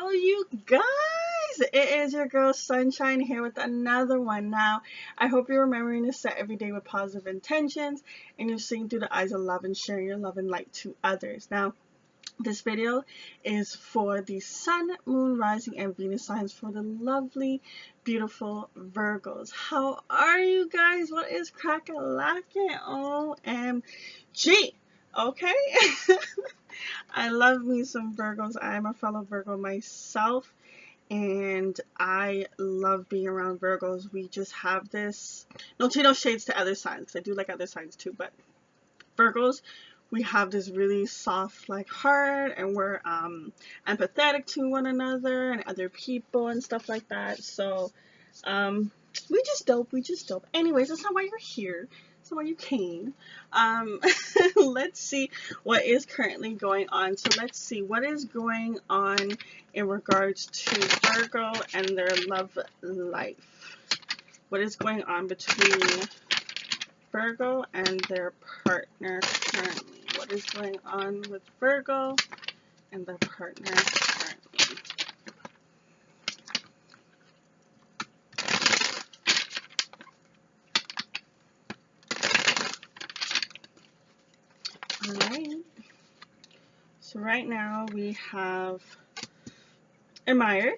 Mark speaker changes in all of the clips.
Speaker 1: Hello, you guys. It is your girl Sunshine here with another one. Now, I hope you're remembering to set every day with positive intentions and you're seeing through the eyes of love and sharing your love and light to others. Now, this video is for the Sun, Moon, Rising, and Venus signs for the lovely, beautiful Virgos. How are you guys? What is crack-a-lackin'? OMG. Okay? I love me some Virgos. I'm a fellow Virgo myself, and I love being around Virgos. We just have this, no shades to other signs, because I do like other signs too, but Virgos, we have this really soft like heart, and we're empathetic to one another and other people and stuff like that. So we just dope. Anyways, that's not why you're here. That's not why you came. Let's see what is currently going on. So let's see what is going on in regards to Virgo and their love life. What is going on between Virgo and their partner currently? What is going on with Virgo and their partner currently? Alright. So right now we have admired,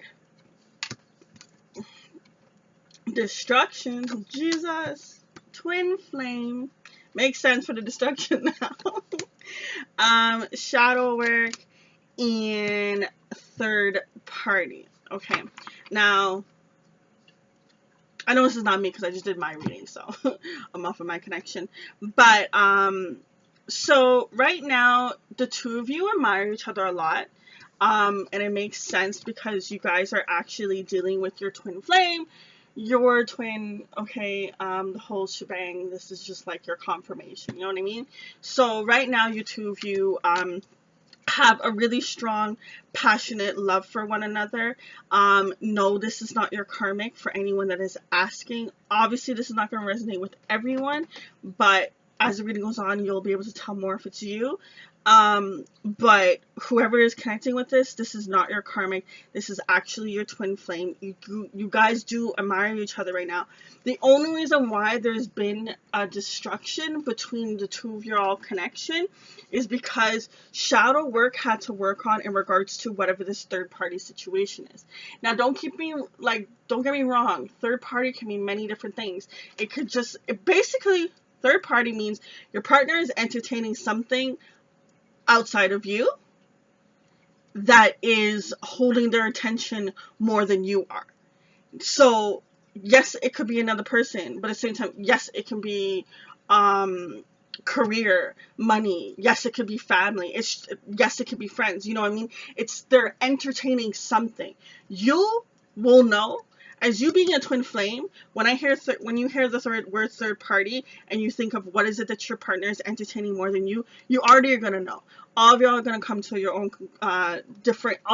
Speaker 1: destruction, Jesus, twin flame, makes sense for the destruction now. Shadow work and third party. Okay, now I know this is not me because I just did my reading, so I'm off of my connection. But so right now the two of you admire each other a lot. And it makes sense because you guys are actually dealing with your twin flame, your twin, okay, the whole shebang. This is just like your confirmation, you know what I mean? So right now you two of you have a really strong, passionate love for one another. No, this is not your karmic for anyone that is asking. Obviously, this is not going to resonate with everyone, but as the reading goes on, you'll be able to tell more if it's you. But whoever is connecting with this is not your karmic. This is actually your twin flame. You guys do admire each other right now. The only reason why there's been a destruction between the two of your all connection is because shadow work had to work on in regards to whatever this third party situation is. Now, don't get me wrong. Third party can mean many different things. Basically, third party means your partner is entertaining something outside of you that is holding their attention more than you are. So yes, it could be another person, but at the same time, yes, it can be career, money, yes, it could be family, yes, it could be friends, you know what I mean? They're entertaining something. You will know. As you being a twin flame, when you hear the word third party and you think of what is it that your partner is entertaining more than you already are going to know. All of y'all are going to come to your own all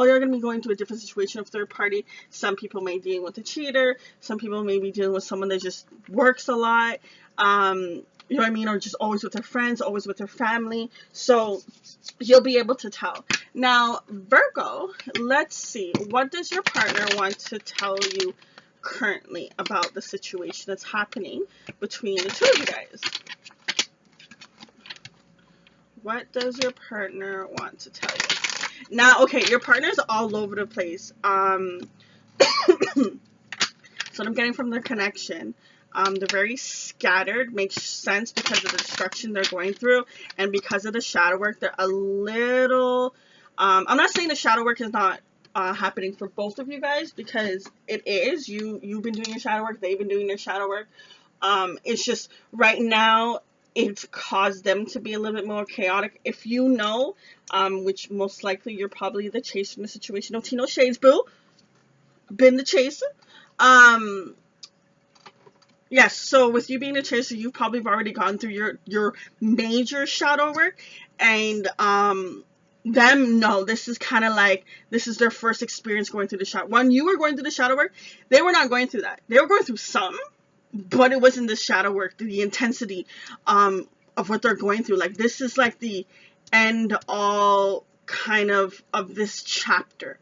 Speaker 1: you're going to be going through a different situation of third party. Some people may be dealing with a cheater. Some people may be dealing with someone that just works a lot. You know what I mean? Or just always with their friends, always with their family. So you'll be able to tell. Now, Virgo, let's see. What does your partner want to tell you currently about the situation that's happening between the two of you guys? What does your partner want to tell you? Now, okay, your partner's all over the place. So what I'm getting from their connection, they're very scattered. Makes sense because of the destruction they're going through, and because of the shadow work, they're a little I'm not saying the shadow work is not happening for both of you guys, because it is. You've been doing your shadow work, they've been doing their shadow work. It's just right now it's caused them to be a little bit more chaotic. If you know, which most likely you're probably the chaser in the situation. No shades, boo. Been the chaser. Yes, so with you being the chaser, you've probably already gone through your major shadow work, and this is kind of like, this is their first experience going through the shadow. When you were going through the shadow work, they were not going through that. They were going through some, but it wasn't the shadow work, the intensity of what they're going through. Like, this is like the end all kind of this chapter,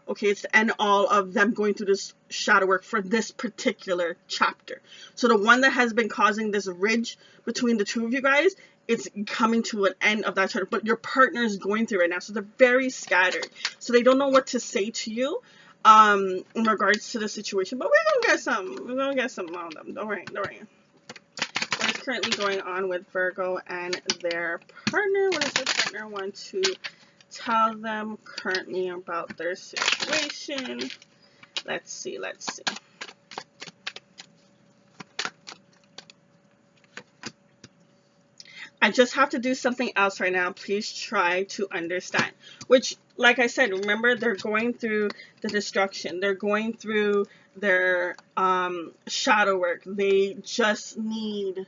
Speaker 1: Okay, it's the end all of them going through this shadow work for this particular chapter. So the one that has been causing this ridge between the two of you guys, it's coming to an end of that chapter. But your partner is going through it right now, so they're very scattered. So they don't know what to say to you in regards to the situation. But we're gonna get some. We're gonna get some on them. Don't worry. Don't worry. What is currently going on with Virgo and their partner? What does their partner want to tell them currently about their situation? Let's see. I just have to do something else right now. Please try to understand. Which, like I said, remember, they're going through the destruction. They're going through their shadow work. They just need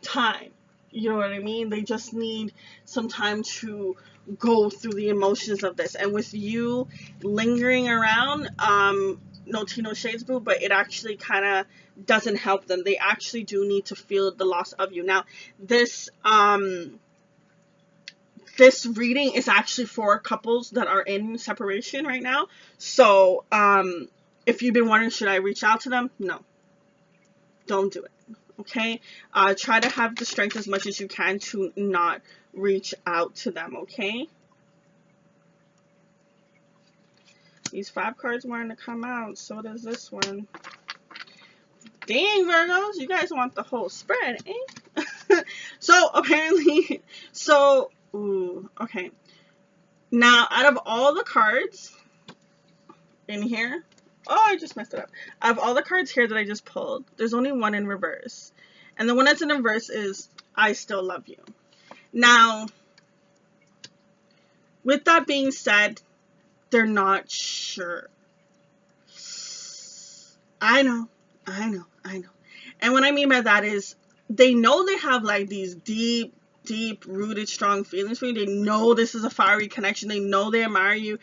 Speaker 1: time. You know what I mean? They just need some time to go through the emotions of this. And with you lingering around, no tea, no shades, boo, but it actually kind of doesn't help them. They actually do need to feel the loss of you. Now, this reading is actually for couples that are in separation right now. So, if you've been wondering, should I reach out to them? No. Don't do it. Okay? Try to have the strength as much as you can to not reach out to them, okay? These 5 cards wanting to come out, so does this one. Dang, Virgos, you guys want the whole spread, eh? So, apparently, ooh, okay. Now, out of all the cards in here, oh, I just messed it up. Out of all the cards here that I just pulled, there's only one in reverse. And the one that's in reverse is, I still love you. Now, with that being said, they're not sure. I know. And what I mean by that is, they know they have like these deep rooted, strong feelings for you. They know this is a fiery connection. They know they admire you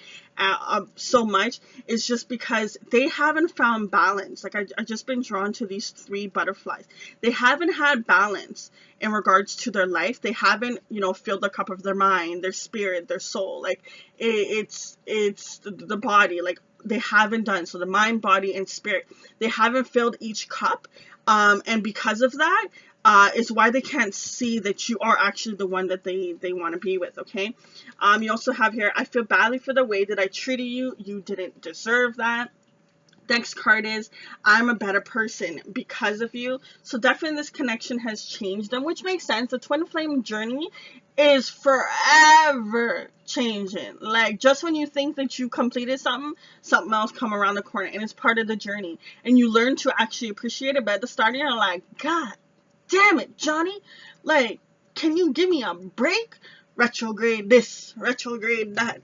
Speaker 1: so much. It's just because they haven't found balance. Like, I just been drawn to these 3 butterflies. They haven't had balance in regards to their life. They haven't, filled the cup of their mind, their spirit, their soul. Like, it's the body. Like, they haven't done. So the mind, body, and spirit, they haven't filled each cup. And because of that, is why they can't see that you are actually the one that they want to be with, okay? You also have here, I feel badly for the way that I treated you. You didn't deserve that. Next card is, I'm a better person because of you. So definitely this connection has changed them, which makes sense. The twin flame journey is forever changing. Like, just when you think that you completed something else come around the corner, and it's part of the journey. And you learn to actually appreciate it, but at the start you're like, God damn it, Johnny. Like, can you give me a break? Retrograde this, retrograde that.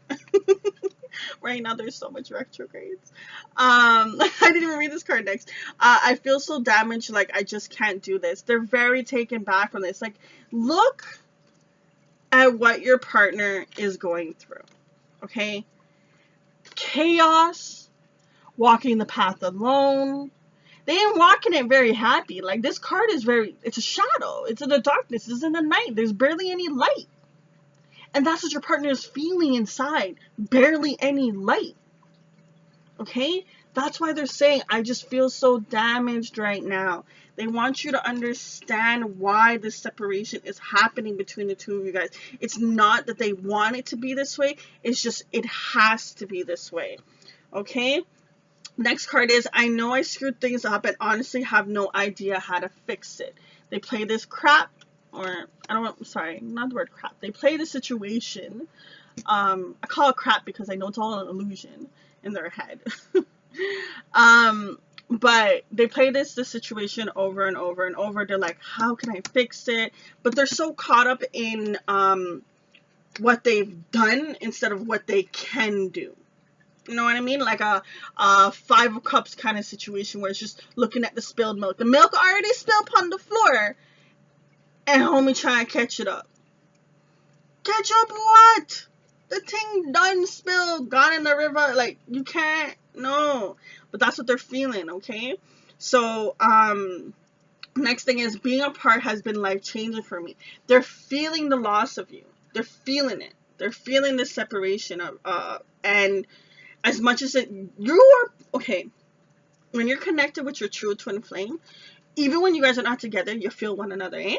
Speaker 1: Right now there's so much retrogrades. I didn't even read this card next. I feel so damaged, like I just can't do this. They're very taken back from this. Like, look at what your partner is going through. Okay? Chaos, walking the path alone. They ain't walking it very happy. Like, this card is it's a shadow. It's in the darkness. It's in the night. There's barely any light. And that's what your partner is feeling inside. Barely any light. Okay? That's why they're saying, I just feel so damaged right now. They want you to understand why this separation is happening between the two of you guys. It's not that they want it to be this way. It's just, it has to be this way. Okay? Next card is, I know I screwed things up and honestly have no idea how to fix it. They play this crap, or sorry, not the word crap. They play the situation. I call it crap because I know it's all an illusion in their head. But they play this situation over and over and over. They're like, how can I fix it? But they're so caught up in what they've done instead of what they can do. You know what I mean? Like a 5 of cups kind of situation where it's just looking at the spilled milk. The milk already spilled upon the floor. And homie trying to catch it up. Catch up what? The thing done spilled, gone in the river. Like, you can't. No. But that's what they're feeling, okay? So, next thing is, being apart has been life-changing for me. They're feeling the loss of you. They're feeling it. They're feeling the separation of, and As much as you are, okay, when you're connected with your true twin flame, even when you guys are not together, you feel one another, eh?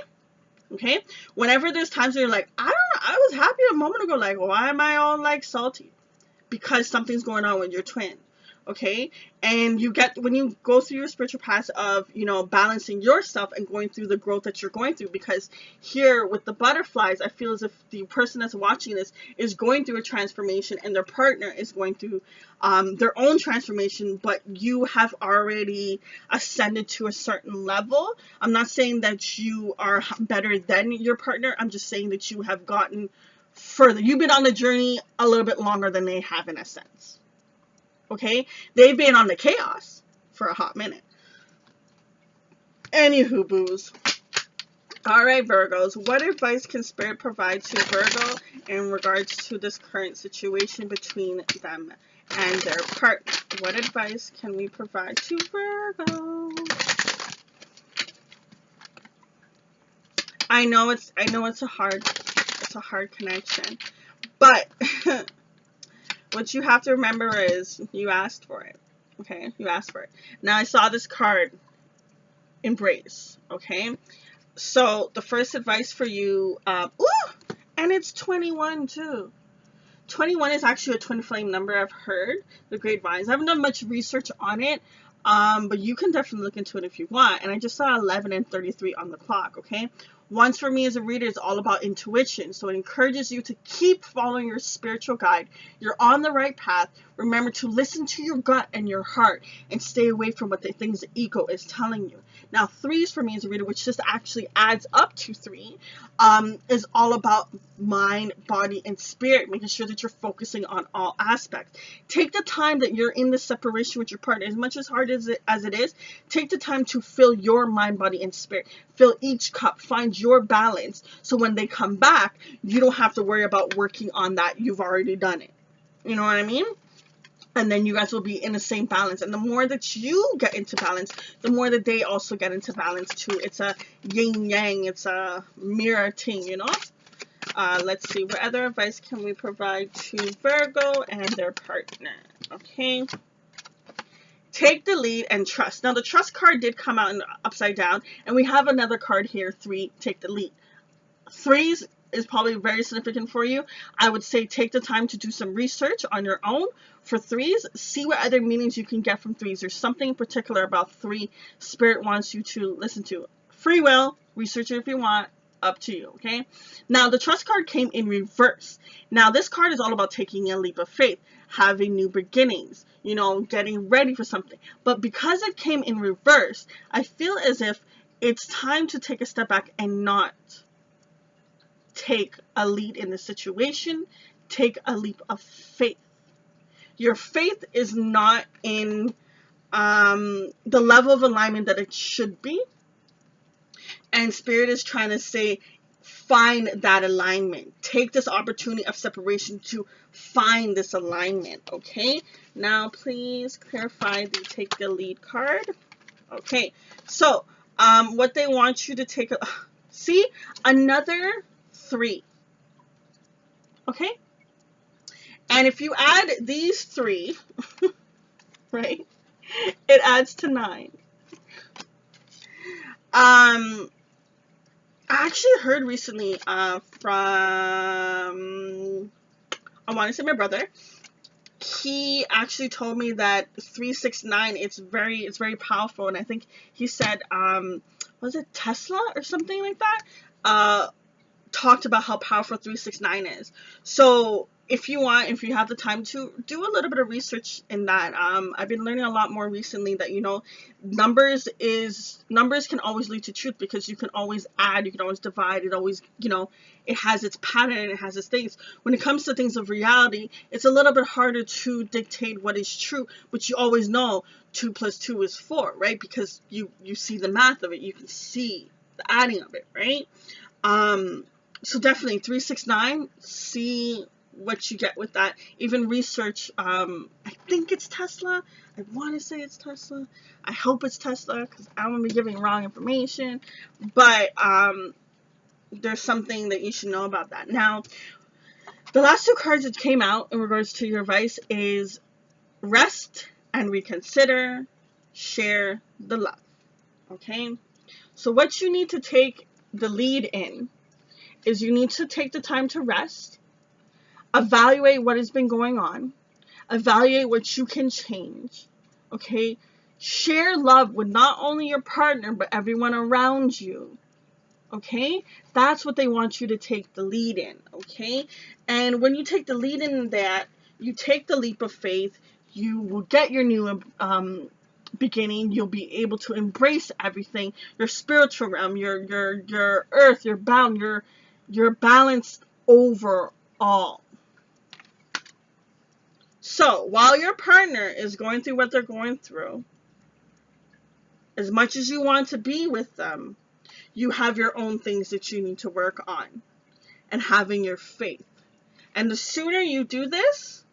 Speaker 1: Okay? Whenever there's times where you're like, I was happy a moment ago, like, why am I all like salty? Because something's going on with your twin. Okay, and you get, when you go through your spiritual path of, you know, balancing yourself and going through the growth that you're going through, because here with the butterflies, I feel as if the person that's watching this is going through a transformation and their partner is going through their own transformation, but you have already ascended to a certain level. I'm not saying that you are better than your partner, I'm just saying that you have gotten further. You've been on the journey a little bit longer than they have, in a sense. Okay, they've been on the chaos for a hot minute. Anywho, booze. All right, Virgos, what advice can Spirit provide to Virgo in regards to this current situation between them and their partner? What advice can we provide to Virgo? I know it's a hard connection, but what you have to remember is you asked for it. Okay, you asked for it. Now I saw this card, embrace. Okay, so the first advice for you, ooh, and it's 21 too. 21 is actually a twin flame number. I've heard the grapevines. I haven't done much research on it, but you can definitely look into it if you want. And I just saw 11 and 33 on the clock. Okay, once for me as a reader is all about intuition, so it encourages you to keep following your spiritual guide. You're on the right path. Remember to listen to your gut and your heart and stay away from what the things the ego is telling you. Now, threes for me as a reader, which just actually adds up to 3, is all about mind, body, and spirit, making sure that you're focusing on all aspects. Take the time that you're in the separation with your partner, as much as hard as it is, take the time to fill your mind, body, and spirit. Fill each cup, find your balance, so when they come back, you don't have to worry about working on that. You've already done it. You know what I mean? And then you guys will be in the same balance. And the more that you get into balance, the more that they also get into balance too. It's a yin yang, it's a mirror thing, you know? Let's see, what other advice can we provide to Virgo and their partner? Okay. Take the lead and trust. Now, the trust card did come out in upside down, and we have another card here, 3, take the lead. 3s is probably very significant for you. I would say take the time to do some research on your own for 3s. See what other meanings you can get from 3s. There's something in particular about 3 Spirit wants you to listen to. Free will, research it if you want, up to you, okay? Now, the trust card came in reverse. Now, this card is all about taking a leap of faith, having new beginnings, you know, getting ready for something. But because it came in reverse, I feel as if it's time to take a step back and not take a lead in the situation. Take a leap of faith. Your faith is not in the level of alignment that it should be, and Spirit is trying to say, find that alignment. Take this opportunity of separation to find this alignment. Okay, now please clarify the take the lead card. Okay, so what they want you to take see, another 3. Okay, and if you add these 3, right, it adds to 9. I actually heard recently from, I want to say my brother. He actually told me that 369, it's very powerful, and I think he said was it Tesla or something like that, talked about how powerful 369 is. So if you have the time to do a little bit of research in that, I've been learning a lot more recently that, you know, numbers can always lead to truth, because you can always add, you can always divide, it always, you know, it has its pattern, it has its things. When it comes to things of reality, it's a little bit harder to dictate what is true, but you always know 2 + 2 is 4, right? Because you see the math of it, you can see the adding of it, right? So definitely 369, see what you get with that. Even research, I think it's Tesla. I want to say it's Tesla. I hope it's Tesla, because I don't want to be giving wrong information. But there's something that you should know about that. Now, the last 2 cards that came out in regards to your advice is rest and reconsider, share the love. Okay? So what you need to take the lead in is you need to take the time to rest, evaluate what has been going on, evaluate what you can change. Okay? Share love with not only your partner, but everyone around you. Okay? That's what they want you to take the lead in. Okay? And when you take the lead in that, you take the leap of faith, you will get your new beginning. You'll be able to embrace everything, your spiritual realm, your earth, your bound, you're balanced overall. So while your partner is going through what they're going through, as much as you want to be with them, you have your own things that you need to work on and having your faith. And the sooner you do this,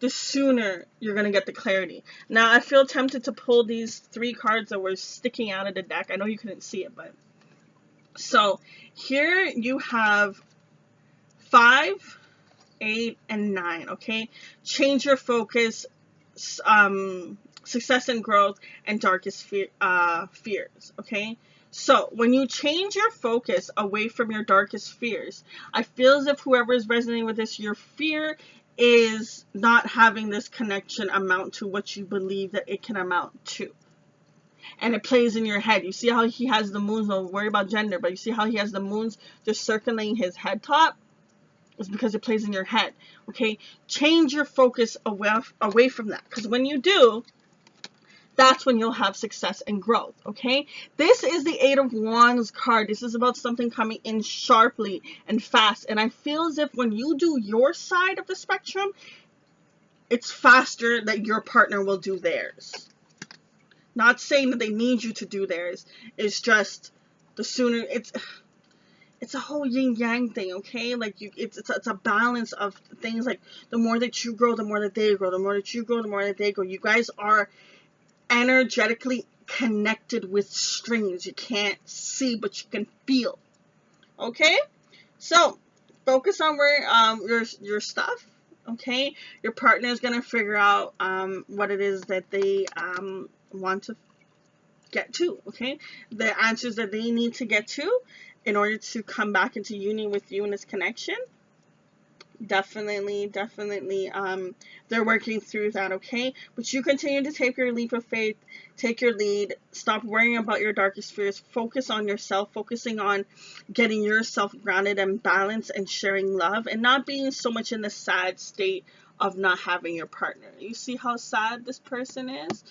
Speaker 1: the sooner you're going to get the clarity. Now, I feel tempted to pull these 3 cards that were sticking out of the deck. I know you couldn't see it, but... So, here you have 5, 8, and 9, okay? Change your focus, success and growth, and darkest fears, okay? So, when you change your focus away from your darkest fears, I feel as if whoever is resonating with this, your fear is not having this connection amount to what you believe that it can amount to. And it plays in your head. You see how he has the moons, don't worry about gender, but you see how he has the moons just circling his head top? It's because it plays in your head, okay? Change your focus away from that, because when you do, that's when you'll have success and growth, okay? This is the 8 of Wands card. This is about something coming in sharply and fast. And I feel as if when you do your side of the spectrum, it's faster that your partner will do theirs. Not saying that they need you to do theirs. It's just the sooner it's a whole yin yang thing, okay? Like it's a balance of things. Like the more that you grow, the more that they grow. The more that you grow, the more that they grow. You guys are energetically connected with strings. You can't see, but you can feel. Okay? So focus on where your stuff. Okay? Your partner is gonna figure out what it is that they want to get to. Okay? The answers that they need to get to in order to come back into union with you in this connection. Definitely, they're working through that, okay? But you continue to take your leap of faith, take your lead, stop worrying about your darkest fears, focus on yourself, focusing on getting yourself grounded and balanced and sharing love and not being so much in the sad state of not having your partner. You see how sad this person is?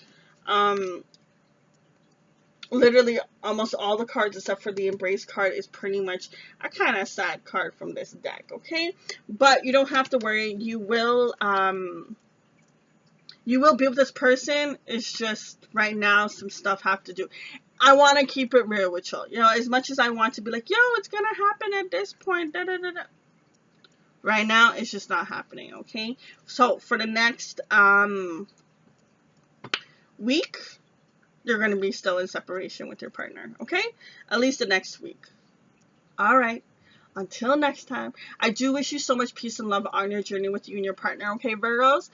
Speaker 1: Literally almost all the cards except for the embrace card is pretty much a kind of sad card from this deck, okay? But you don't have to worry. You will be with this person. It's just right now some stuff have to do. I want to keep it real with you. You know, as much as I want to be like, yo, it's going to happen at this point. Da, da, da, da. Right now, it's just not happening, okay? So for the next week, you're going to be still in separation with your partner, okay? At least the next week. All right. Until next time, I do wish you so much peace and love on your journey with you and your partner, okay, Virgos?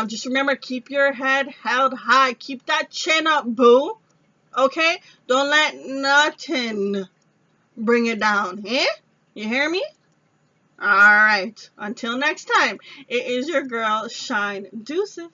Speaker 1: Just remember, keep your head held high. Keep that chin up, boo. Okay? Don't let nothing bring it down, eh? You hear me? All right. Until next time, it is your girl, Shine Deuces.